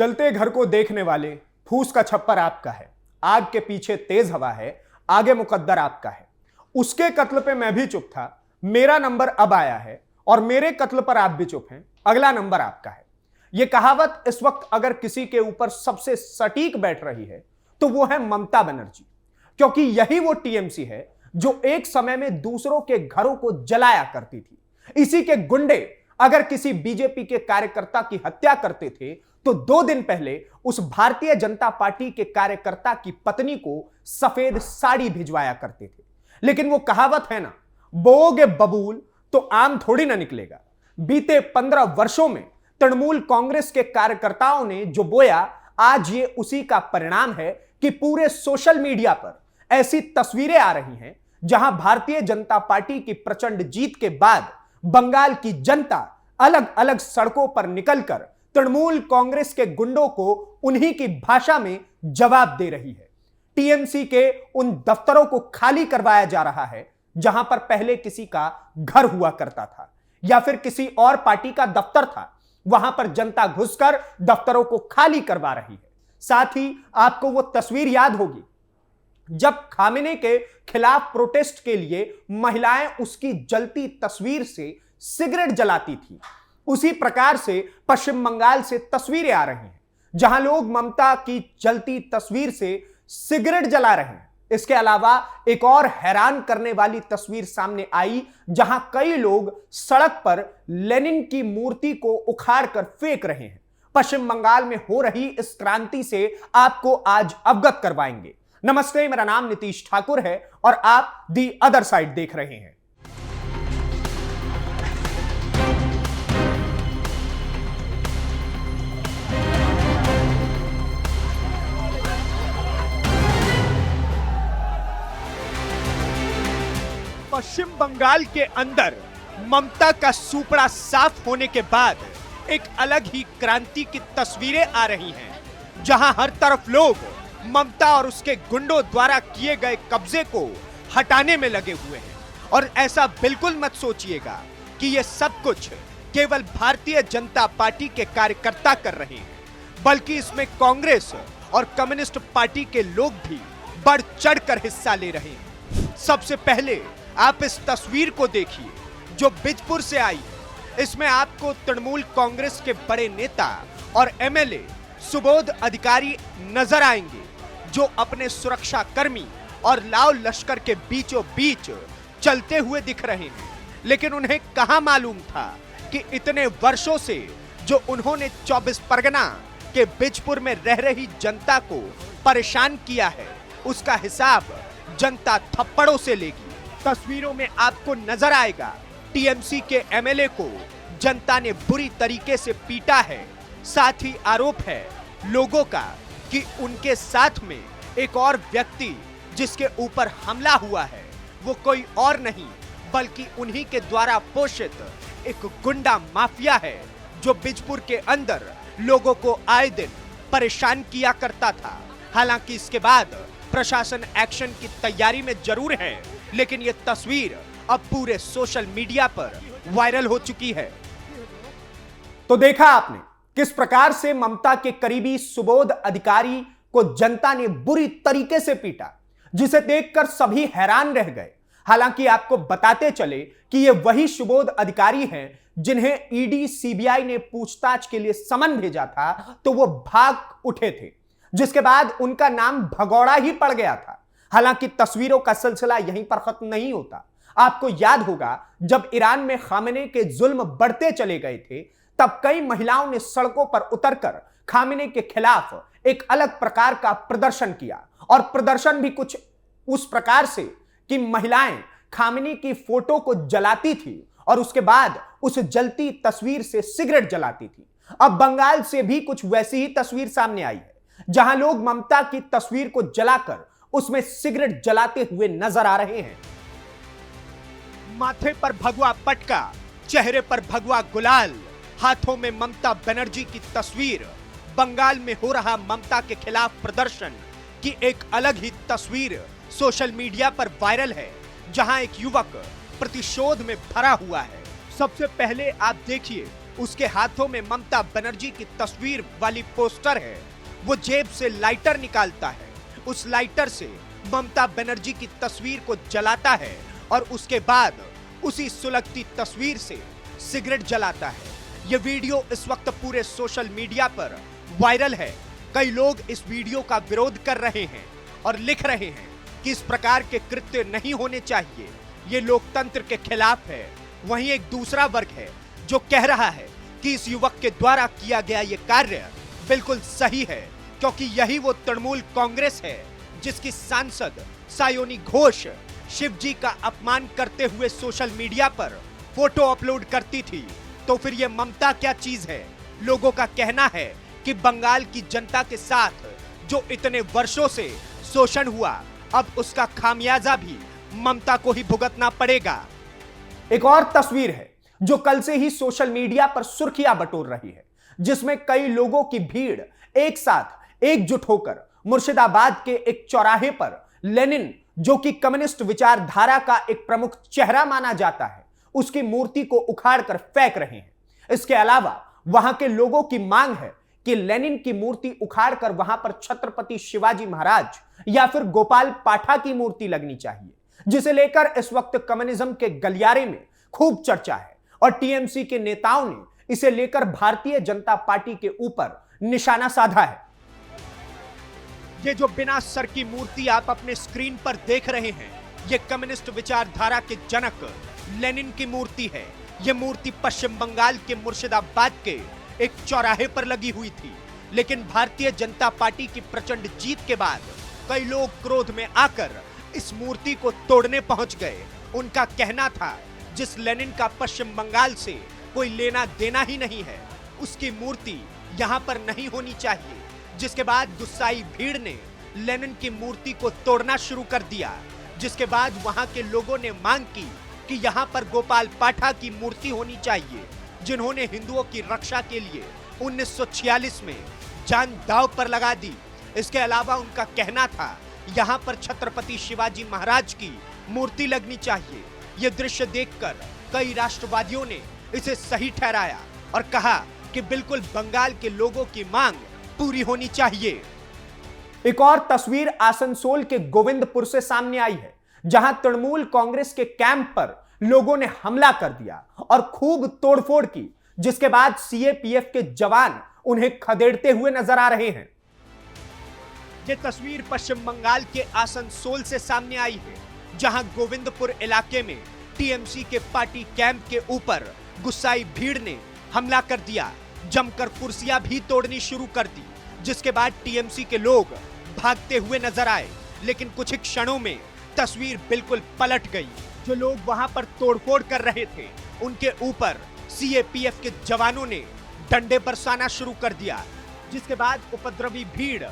जलते घर को देखने वाले, फूस का छप्पर आपका है, आग के पीछे तेज हवा है, आगे मुकद्दर आपका है। उसके कत्ल पे मैं भी चुप था, मेरा नंबर अब आया है, और मेरे कत्ल पर आप भी चुप हैं, अगला नंबर आपका है। यह कहावत इस वक्त अगर किसी के ऊपर सबसे सटीक बैठ रही है तो वो है ममता बनर्जी, क्योंकि यही वो टीएमसी है जो एक समय में दूसरों के घरों को जलाया करती थी। इसी के गुंडे अगर किसी बीजेपी के कार्यकर्ता की हत्या करते थे तो 2 दिन पहले उस भारतीय जनता पार्टी के कार्यकर्ता की पत्नी को सफेद साड़ी भिजवाया करते थे। लेकिन वो कहावत है ना, बोओगे बबूल तो आम थोड़ी ना निकलेगा। बीते 15 वर्षों में तृणमूल कांग्रेस के कार्यकर्ताओं ने जो बोया, आज ये उसी का परिणाम है कि पूरे सोशल मीडिया पर ऐसी तस्वीरें आ रही हैं जहां भारतीय जनता पार्टी की प्रचंड जीत के बाद बंगाल की जनता अलग अलग सड़कों पर निकलकर तृणमूल कांग्रेस के गुंडों को उन्हीं की भाषा में जवाब दे रही है। टीएमसी के उन दफ्तरों को खाली करवाया जा रहा है जहां पर पहले किसी का घर हुआ करता था या फिर किसी और पार्टी का दफ्तर था, वहां पर जनता घुसकर दफ्तरों को खाली करवा रही है। साथ ही आपको वो तस्वीर याद होगी जब खामेने के खिलाफ प्रोटेस्ट के लिए महिलाएं उसकी जलती तस्वीर से सिगरेट जलाती थी। उसी प्रकार से पश्चिम बंगाल से तस्वीरें आ रही हैं जहां लोग ममता की जलती तस्वीर से सिगरेट जला रहे हैं। इसके अलावा एक और हैरान करने वाली तस्वीर सामने आई जहां कई लोग सड़क पर लेनिन की मूर्ति को उखाड़ कर फेंक रहे हैं। पश्चिम बंगाल में हो रही इस क्रांति से आपको आज अवगत करवाएंगे। नमस्ते, मेरा नाम नीतीश ठाकुर है और आप दी अदर साइड देख रहे हैं। पश्चिम बंगाल के अंदर ममता का सुपड़ा साफ होने के बाद एक अलग ही क्रांति की तस्वीरें आ रही हैं, जहां हर तरफ लोग ममता और उसके गुंडों द्वारा किए गए कब्जे को हटाने में लगे हुए हैं। और ऐसा बिल्कुल मत सोचिएगा कि यह सब कुछ केवल भारतीय जनता पार्टी के कार्यकर्ता कर रहे हैं, बल्कि इसमें कांग्रेस और कम्युनिस्ट पार्टी के लोग भी बढ़ चढ़कर हिस्सा ले रहे हैं। सबसे पहले आप इस तस्वीर को देखिए जो बिजपुर से आई है। इसमें आपको तृणमूल कांग्रेस के बड़े नेता और एमएलए सुबोध अधिकारी नजर आएंगे, जो अपने सुरक्षा कर्मी और लाव लश्कर के बीचों बीच चलते हुए दिख रहे हैं। लेकिन उन्हें कहां मालूम था कि इतने वर्षों से जो उन्होंने 24 परगना के बिजपुर में रह रही जनता को परेशान किया है, उसका हिसाब जनता थप्पड़ों से लेगी। तस्वीरों में आपको नजर आएगा टीएमसी के एमएलए को जनता ने बुरी तरीके से पीटा है। साथ ही आरोप है लोगों का कि उनके साथ में एक और व्यक्ति जिसके ऊपर हमला हुआ है वो कोई और नहीं बल्कि उन्हीं के द्वारा पोषित एक गुंडा माफिया है, जो बिजपुर के अंदर लोगों को आए दिन परेशान किया करता था। हालांकि इसके बाद प्रशासन एक्शन की तैयारी में जरूर है, लेकिन यह तस्वीर अब पूरे सोशल मीडिया पर वायरल हो चुकी है। तो देखा आपने किस प्रकार से ममता के करीबी सुबोध अधिकारी को जनता ने बुरी तरीके से पीटा, जिसे देखकर सभी हैरान रह गए। हालांकि आपको बताते चले कि ये वही सुबोध अधिकारी हैं जिन्हें ईडी सीबीआई ने पूछताछ के लिए समन भेजा था तो वो भाग उठे थे, जिसके बाद उनका नाम भगौड़ा ही पड़ गया था। हालांकि तस्वीरों का सिलसिला यहीं पर खत्म नहीं होता। आपको याद होगा जब ईरान में खामेने के जुल्म बढ़ते चले गए थे, तब कई महिलाओं ने सड़कों पर उतरकर खामेने के खिलाफ एक अलग प्रकार का प्रदर्शन किया। और प्रदर्शन भी कुछ उस प्रकार से कि महिलाएं खामेने की फोटो को जलाती थी और उसके बाद उस जलती तस्वीर से सिगरेट जलाती थी। अब बंगाल से भी कुछ वैसी ही तस्वीर सामने आई है, जहां लोग ममता की तस्वीर को जलाकर उसमें सिगरेट जलाते हुए नजर आ रहे हैं। माथे पर भगवा पटका, चेहरे पर भगवा गुलाल, हाथों में ममता बनर्जी की तस्वीर। बंगाल में हो रहा ममता के खिलाफ प्रदर्शन की एक अलग ही तस्वीर सोशल मीडिया पर वायरल है, जहां एक युवक प्रतिशोध में भरा हुआ है। सबसे पहले आप देखिए उसके हाथों में ममता बनर्जी की तस्वीर वाली पोस्टर है। वो जेब से लाइटर निकालता है, उस लाइटर से ममता बनर्जी की तस्वीर को जलाता है और उसके बाद उसी सुलगती तस्वीर से सिगरेट जलाता है। यह वीडियो इस वक्त पूरे सोशल मीडिया पर वायरल है। कई लोग इस वीडियो का विरोध कर रहे हैं और लिख रहे हैं कि इस प्रकार के कृत्य नहीं होने चाहिए, ये लोकतंत्र के खिलाफ है। वहीं एक दूसरा वर्ग है जो कह रहा है कि इस युवक के द्वारा किया गया ये कार्य बिल्कुल सही है, क्योंकि यही वो तृणमूल कांग्रेस है जिसकी सांसद सायोनी घोष शिवजी का अपमान करते हुए सोशल मीडिया पर फोटो अपलोड करती थी। तो फिर ये ममता क्या चीज है? लोगों का कहना है कि बंगाल की जनता के साथ जो इतने वर्षों से शोषण हुआ, अब उसका खामियाजा भी ममता को ही भुगतना पड़ेगा। एक और तस्वीर है जो कल से ही सोशल मीडिया पर सुर्खियां बटोर रही है, जिसमें कई लोगों की भीड़ एक साथ एकजुट होकर मुर्शिदाबाद के एक चौराहे पर लेनिन, जो कि कम्युनिस्ट विचारधारा का एक प्रमुख चेहरा माना जाता है, उसकी मूर्ति को उखाड़कर फेंक रहे हैं। इसके अलावा वहां के लोगों की मांग है कि लेनिन की मूर्ति उखाड़कर वहां पर छत्रपति शिवाजी महाराज या फिर गोपाल पाठा की मूर्ति लगनी चाहिए, जिसे लेकर इस वक्त कम्युनिज्म के गलियारे में खूब चर्चा है और टीएमसी के नेताओं ने इसे लेकर भारतीय जनता पार्टी के ऊपर निशाना साधा है। ये जो बिना सर की मूर्ति आप अपने स्क्रीन पर देख रहे हैं, ये कम्युनिस्ट विचारधारा के जनक लेनिन की मूर्ति है। ये मूर्ति पश्चिम बंगाल के मुर्शिदाबाद के एक चौराहे पर लगी हुई थी, लेकिन भारतीय जनता पार्टी की प्रचंड जीत के बाद कई लोग क्रोध में आकर इस मूर्ति को तोड़ने पहुंच गए। उनका कहना था जिस लेनिन का पश्चिम बंगाल से कोई लेना देना ही नहीं है, उसकी मूर्ति यहां पर नहीं होनी चाहिए। जिसके बाद गुस्साई भीड़ ने लेनिन की मूर्ति को तोड़ना शुरू कर दिया, जिसके बाद वहां के लोगों ने मांग की कि यहां पर गोपाल पाठा की मूर्ति होनी चाहिए, जिन्होंने हिंदुओं की रक्षा के लिए 1946 में जान दांव पर लगा दी। इसके अलावा उनका कहना था यहां पर छत्रपति शिवाजी महाराज की मूर्ति लगनी चाहिए। यह दृश्य देखकर कई राष्ट्रवादियों ने इसे सही ठहराया और कहा कि बिल्कुल बंगाल के लोगों की मांग पूरी होनी चाहिए। एक और तस्वीर आसनसोल के गोविंदपुर से सामने आई है, जहां तृणमूल कांग्रेस के कैंप पर लोगों ने हमला कर दिया और खूब तोड़फोड़ की, जिसके बाद सीएपीएफ के जवान उन्हें खदेड़ते हुए नजर आ रहे हैं। यह तस्वीर पश्चिम बंगाल के आसनसोल से सामने आई है, जहां गोविंदपुर इलाके में टीएमसी के पार्टी कैंप के ऊपर गुस्साई भीड़ ने हमला कर दिया, जमकर कुर्सियां भी तोड़नी शुरू कर दी, जिसके बाद टीएमसी के लोग भागते हुए नजर आए। लेकिन कुछ ही क्षणों में तस्वीर बिल्कुल पलट गई। जो लोग वहां पर तोड़फोड़ कर रहे थे, उनके ऊपर सीएपीएफ के जवानों ने डंडे बरसाना शुरू कर दिया, जिसके बाद उपद्रवी भीड़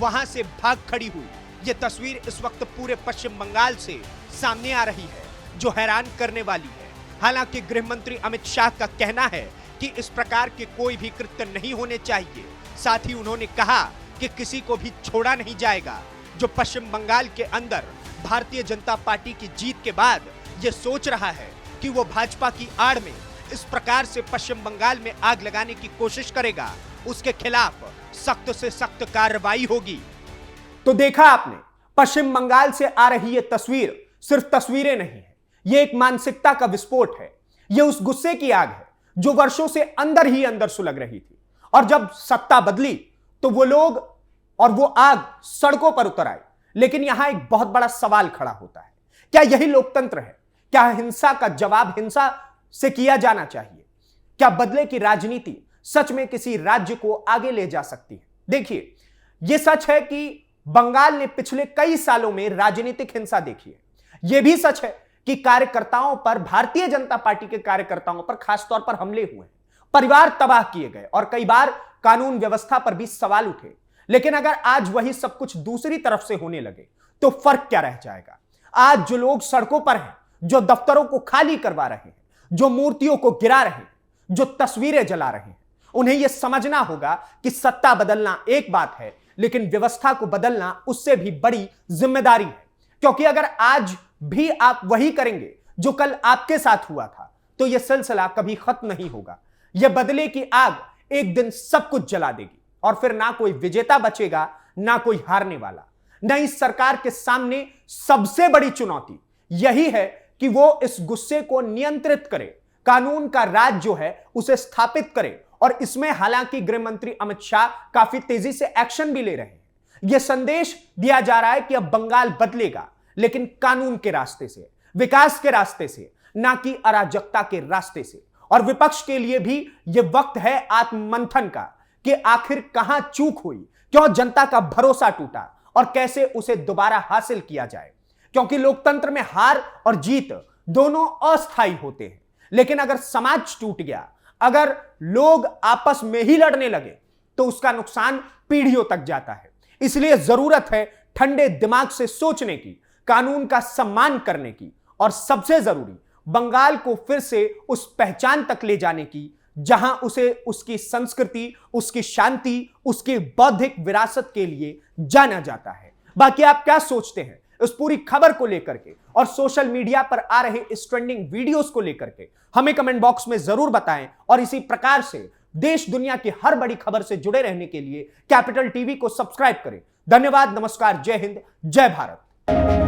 वहां से भाग खड़ी हुई। यह तस्वीर इस वक्त पूरे पश्चिम बंगाल से सामने आ रही है, जो हैरान करने वाली है। हालांकि गृह मंत्री अमित शाह का कहना है कि इस प्रकार के कोई भी कृत्य नहीं होने चाहिए। साथ ही उन्होंने कहा कि किसी को भी छोड़ा नहीं जाएगा। जो पश्चिम बंगाल के अंदर भारतीय जनता पार्टी की जीत के बाद ये सोच रहा है कि वो भाजपा की आड़ में इस प्रकार से पश्चिम बंगाल में आग लगाने की कोशिश करेगा, उसके खिलाफ सख्त से सख्त कार्रवाई होगी। तो देखा आपने, पश्चिम बंगाल से आ रही ये तस्वीर सिर्फ तस्वीरें नहीं है, ये एक मानसिकता का विस्फोट है। ये उस गुस्से की आग है जो वर्षों से अंदर ही अंदर सुलग रही थी, और जब सत्ता बदली तो वो लोग और वो आग सड़कों पर उतर आई। लेकिन यहां एक बहुत बड़ा सवाल खड़ा होता है, क्या यही लोकतंत्र है? क्या हिंसा का जवाब हिंसा से किया जाना चाहिए? क्या बदले की राजनीति सच में किसी राज्य को आगे ले जा सकती है? देखिए, यह सच है कि बंगाल ने पिछले कई सालों में राजनीतिक हिंसा देखी है। यह भी सच है कि कार्यकर्ताओं पर, भारतीय जनता पार्टी के कार्यकर्ताओं पर खासतौर पर हमले हुए, परिवार तबाह किए गए और कई बार कानून व्यवस्था पर भी सवाल उठे। लेकिन अगर आज वही सब कुछ दूसरी तरफ से होने लगे तो फर्क क्या रह जाएगा? आज जो लोग सड़कों पर हैं, जो दफ्तरों को खाली करवा रहे हैं, जो मूर्तियों को गिरा रहे हैं, जो तस्वीरें जला रहे हैं, उन्हें यह समझना होगा कि सत्ता बदलना एक बात है, लेकिन व्यवस्था को बदलना उससे भी बड़ी जिम्मेदारी है। क्योंकि अगर आज भी आप वही करेंगे जो कल आपके साथ हुआ था, तो यह सिलसिला कभी खत्म नहीं होगा। यह बदले की आग एक दिन सब कुछ जला देगी और फिर ना कोई विजेता बचेगा, ना कोई हारने वाला। नई सरकार के सामने सबसे बड़ी चुनौती यही है कि वो इस गुस्से को नियंत्रित करे, कानून का राज जो है उसे स्थापित करे। और इसमें हालांकि गृह मंत्री अमित शाह काफी तेजी से एक्शन भी ले रहे हैं। यह संदेश दिया जा रहा है कि अब बंगाल बदलेगा, लेकिन कानून के रास्ते से, विकास के रास्ते से, ना कि अराजकता के रास्ते से। और विपक्ष के लिए भी यह वक्त है आत्ममंथन का कि आखिर कहां चूक हुई, क्यों जनता का भरोसा टूटा और कैसे उसे दोबारा हासिल किया जाए। क्योंकि लोकतंत्र में हार और जीत दोनों अस्थायी होते हैं, लेकिन अगर समाज टूट गया, अगर लोग आपस में ही लड़ने लगे, तो उसका नुकसान पीढ़ियों तक जाता है। इसलिए जरूरत है ठंडे दिमाग से सोचने की, कानून का सम्मान करने की और सबसे जरूरी बंगाल को फिर से उस पहचान तक ले जाने की जहां उसे उसकी संस्कृति, उसकी शांति, उसकी बौद्धिक विरासत के लिए जाना जाता है। बाकी आप क्या सोचते हैं इस पूरी खबर को लेकर के और सोशल मीडिया पर आ रहे इस ट्रेंडिंग वीडियोस को लेकर के, हमें कमेंट बॉक्स में जरूर बताएं। और इसी प्रकार से देश दुनिया की हर बड़ी खबर से जुड़े रहने के लिए कैपिटल टीवी को सब्सक्राइब करें। धन्यवाद, नमस्कार, जय हिंद, जय भारत।